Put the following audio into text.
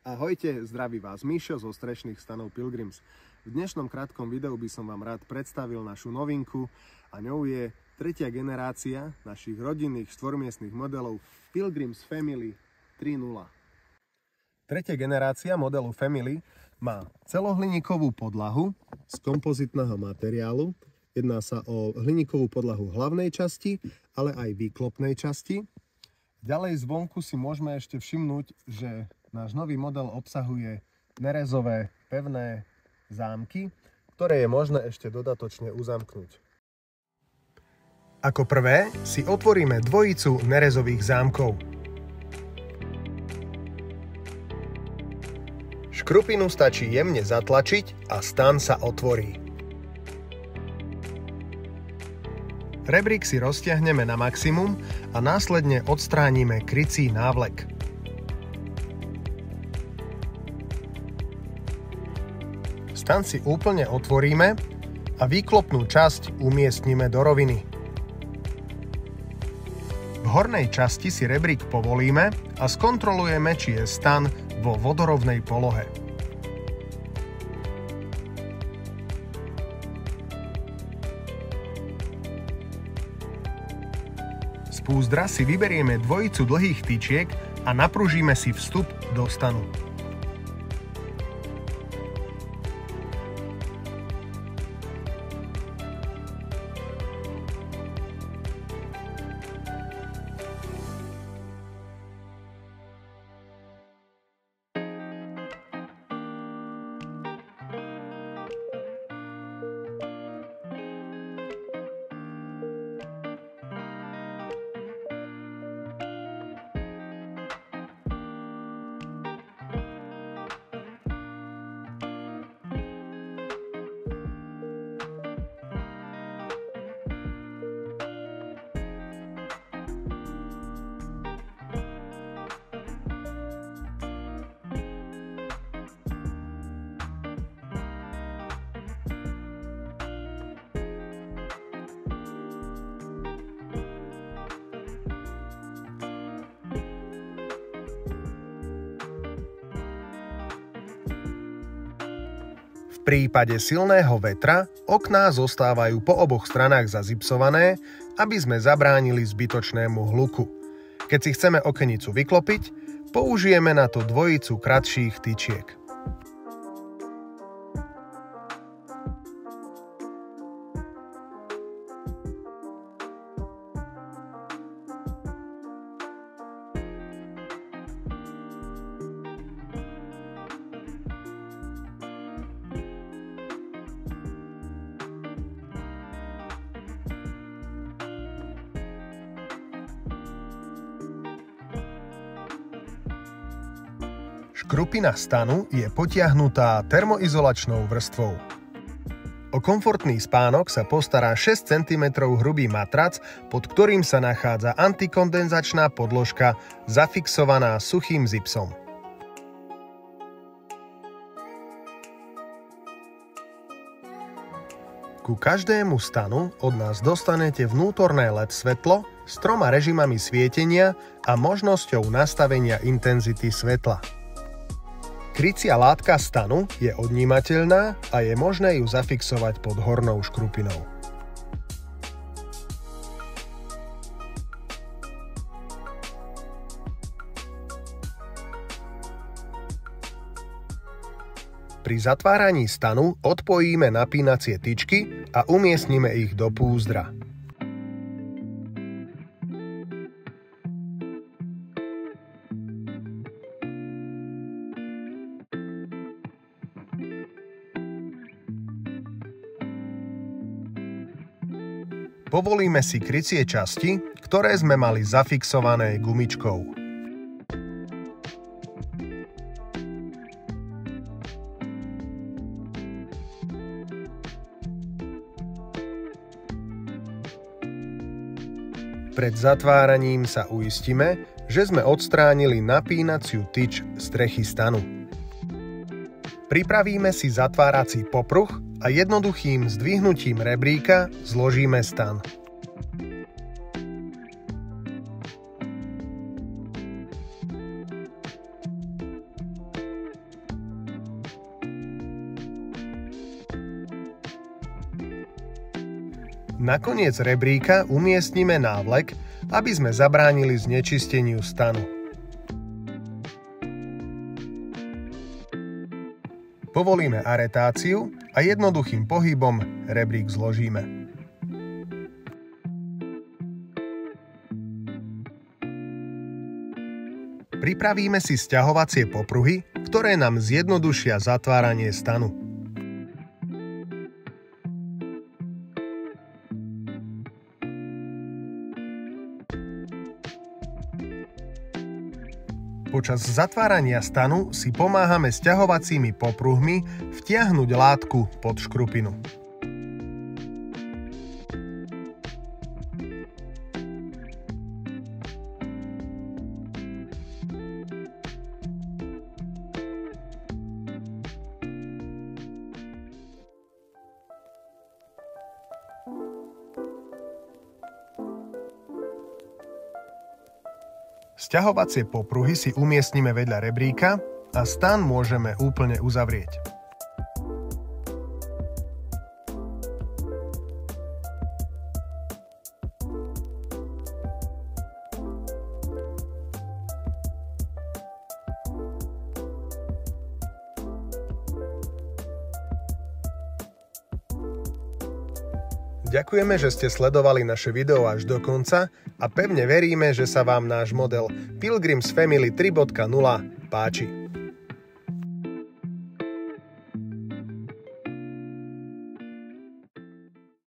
Ahojte, zdraví vás Mišo zo strešných stanov Pilgrims. V dnešnom krátkom videu by som vám rád predstavil našu novinku a ňou je tretia generácia našich rodinných štvormiestnych modelov Pilgrims Family 3.0. Tretia generácia modelu Family má celohliníkovú podlahu z kompozitného materiálu. Jedná sa o hliníkovú podlahu hlavnej časti, ale aj výklopnej časti. Ďalej zvonku si môžeme ešte všimnúť, že náš nový model obsahuje nerezové pevné zámky, ktoré je možné ešte dodatočne uzamknúť. Ako prvé si otvoríme dvojicu nerezových zámkov. Škrupinu stačí jemne zatlačiť a stan sa otvorí. Rebrík si roztiahneme na maximum a následne odstránime krycí návlek. Stan si úplne otvoríme a výklopnú časť umiestnime do roviny. V hornej časti si rebrík povolíme a skontrolujeme, či je stan vo vodorovnej polohe. Z púzdra si vyberieme dvojicu dlhých tyčiek a napružíme si vstup do stanu. V prípade silného vetra okná zostávajú po oboch stranách zazipsované, aby sme zabránili zbytočnému hluku. Keď si chceme okenicu vyklopiť, použijeme na to dvojicu kratších tyčiek. Škrupina stanu je potiahnutá termoizolačnou vrstvou. O komfortný spánok sa postará 6 cm hrubý matrac, pod ktorým sa nachádza antikondenzačná podložka zafixovaná suchým zipsom. Ku každému stanu od nás dostanete vnútorné LED svetlo s 3 režimami svietenia a možnosťou nastavenia intenzity svetla. Krycia látka stanu je odnímateľná a je možné ju zafixovať pod hornou škrupinou. Pri zatváraní stanu odpojíme napínacie tyčky a umiestnime ich do púzdra. Povolíme si krycie časti, ktoré sme mali zafixované gumičkou. Pred zatváraním sa uistíme, že sme odstránili napínaciu tyč strechy stanu. Pripravíme si zatvárací popruh a jednoduchým zdvihnutím rebríka zložíme stan. Na koniec rebríka umiestnime návlek, aby sme zabránili znečisteniu stanu. Povolíme aretáciu a jednoduchým pohybom rebrík zložíme. Pripravíme si sťahovacie popruhy, ktoré nám zjednodušia zatváranie stanu. Počas zatvárania stanu si pomáhame sťahovacími popruhmi vtiahnuť látku pod škrupinu. Sťahovacie popruhy si umiestnime vedľa rebríka a stan môžeme úplne uzavrieť. Ďakujeme, že ste sledovali naše video až do konca a pevne veríme, že sa vám náš model Pilgrims Family 3.0 páči.